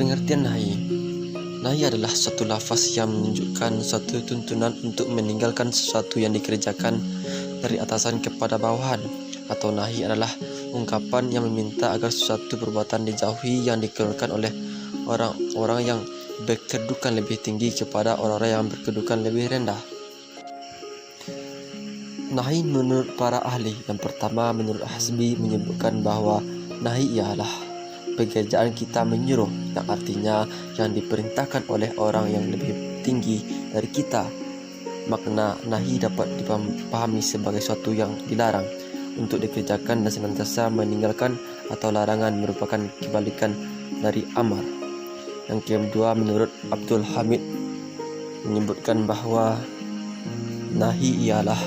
Pengertian nahi. Nahi adalah suatu lafaz yang menunjukkan suatu tuntunan untuk meninggalkan sesuatu yang dikerjakan dari atasan kepada bawahan, atau nahi adalah ungkapan yang meminta agar suatu perbuatan dijauhi yang dikeluarkan oleh orang-orang yang berkedudukan lebih tinggi kepada orang-orang yang berkedudukan lebih rendah. Nahi menurut para ahli, yang pertama menurut Hasbi menyebutkan bahwa nahi ialah pekerjaan kita menyuruh, yang artinya yang diperintahkan oleh orang yang lebih tinggi dari kita. Makna nahi dapat dipahami sebagai sesuatu yang dilarang untuk dikerjakan dan senantiasa meninggalkan, atau larangan merupakan kebalikan dari amar. Yang kedua menurut Abdul Hamid menyebutkan bahwa nahi ialah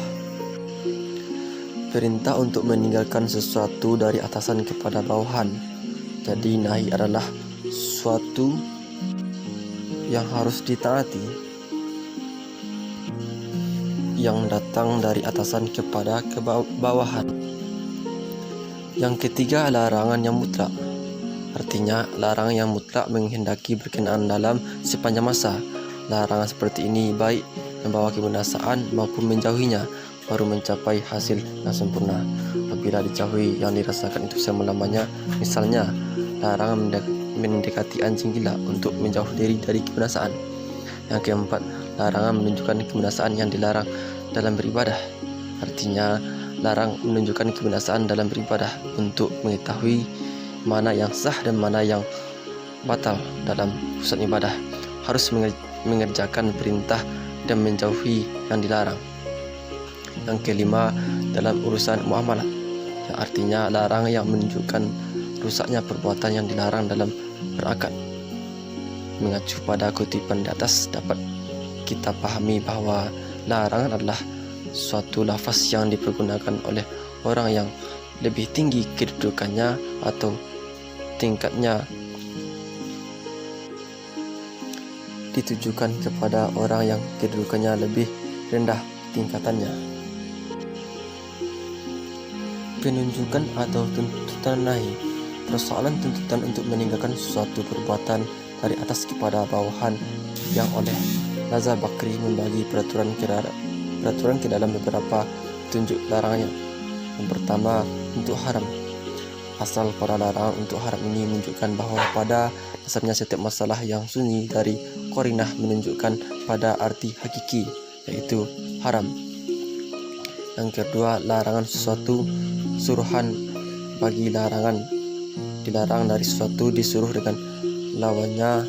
perintah untuk meninggalkan sesuatu dari atasan kepada bawahan. Jadi nahi adalah suatu yang harus ditaati, yang datang dari atasan kepada bawahan. Yang ketiga, larangan yang mutlak. Artinya, larangan yang mutlak menghendaki berkenaan dalam sepanjang masa. Larangan seperti ini baik membawa kebinasaan maupun menjauhinya, baru mencapai hasil yang sempurna. Apabila dijauhi yang dirasakan itu selama-lamanya, misalnya larangan mendekati anjing gila untuk menjauh diri dari kebinasaan. Yang keempat, larangan menunjukkan kebinasaan yang dilarang dalam beribadah. Artinya, larang menunjukkan kebinasaan dalam beribadah untuk mengetahui mana yang sah dan mana yang batal dalam pusat ibadah. Harus mengerjakan perintah dan menjauhi yang dilarang. Yang kelima, dalam urusan muamalah, yang artinya larang yang menunjukkan rusaknya perbuatan yang dilarang dalam berakad. Mengacu pada kutipan di atas, dapat kita pahami bahwa larangan adalah suatu lafaz yang dipergunakan oleh orang yang lebih tinggi kedudukannya atau tingkatnya, ditujukan kepada orang yang kedudukannya lebih rendah tingkatannya. Penunjukan atau tuntutan nahi. Persoalan tuntutan untuk meninggalkan suatu perbuatan dari atas kepada bawahan yang oleh Nazar Bakri membagi peraturan ke dalam beberapa tunjuk larangannya. Yang pertama, untuk haram. Asal pada larangan untuk haram ini menunjukkan bahwa pada dasarnya setiap masalah yang sunyi dari qarinah menunjukkan pada arti hakiki, yaitu haram. Yang kedua, larangan sesuatu suruhan. Bagi larangan dilarang dari sesuatu disuruh dengan lawannya.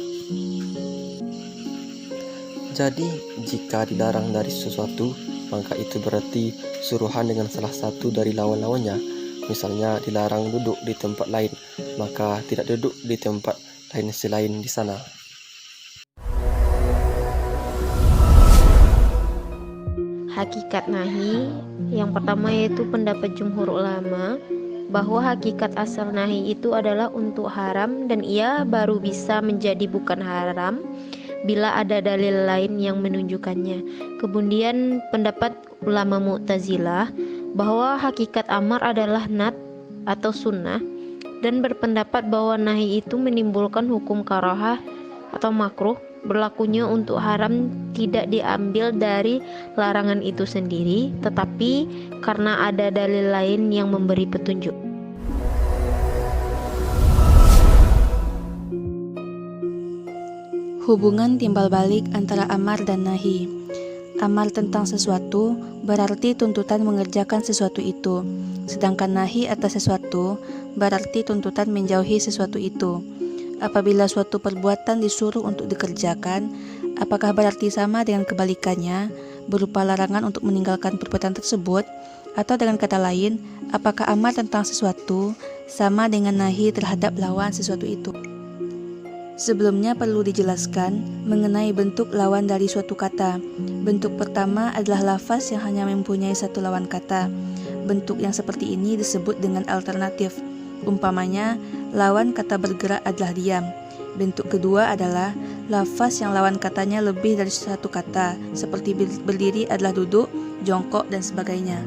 Jadi jika dilarang dari sesuatu, maka itu berarti suruhan dengan salah satu dari lawan-lawannya. Misalnya dilarang duduk di tempat lain, maka tidak duduk di tempat lain selain di sana. Hakikat nahi yang pertama yaitu pendapat jumhur ulama bahwa hakikat asal nahi itu adalah untuk haram, dan ia baru bisa menjadi bukan haram bila ada dalil lain yang menunjukkannya. Kemudian pendapat ulama Mu'tazilah bahwa hakikat amar adalah nat atau sunnah, dan berpendapat bahwa nahi itu menimbulkan hukum karahah atau makruh. Berlakunya untuk haram tidak diambil dari larangan itu sendiri, tetapi karena ada dalil lain yang memberi petunjuk. Hubungan timbal balik antara amar dan nahi. Amar tentang sesuatu berarti tuntutan mengerjakan sesuatu itu, sedangkan nahi atas sesuatu berarti tuntutan menjauhi sesuatu itu. Apabila suatu perbuatan disuruh untuk dikerjakan, apakah berarti sama dengan kebalikannya, berupa larangan untuk meninggalkan perbuatan tersebut? Atau dengan kata lain, apakah amar tentang sesuatu sama dengan nahi terhadap lawan sesuatu itu? Sebelumnya perlu dijelaskan mengenai bentuk lawan dari suatu kata. Bentuk pertama adalah lafaz yang hanya mempunyai satu lawan kata. Bentuk yang seperti ini disebut dengan alternatif. Umpamanya, lawan kata bergerak adalah diam. Bentuk kedua adalah lafaz yang lawan katanya lebih dari satu kata, seperti berdiri adalah duduk, jongkok, dan sebagainya.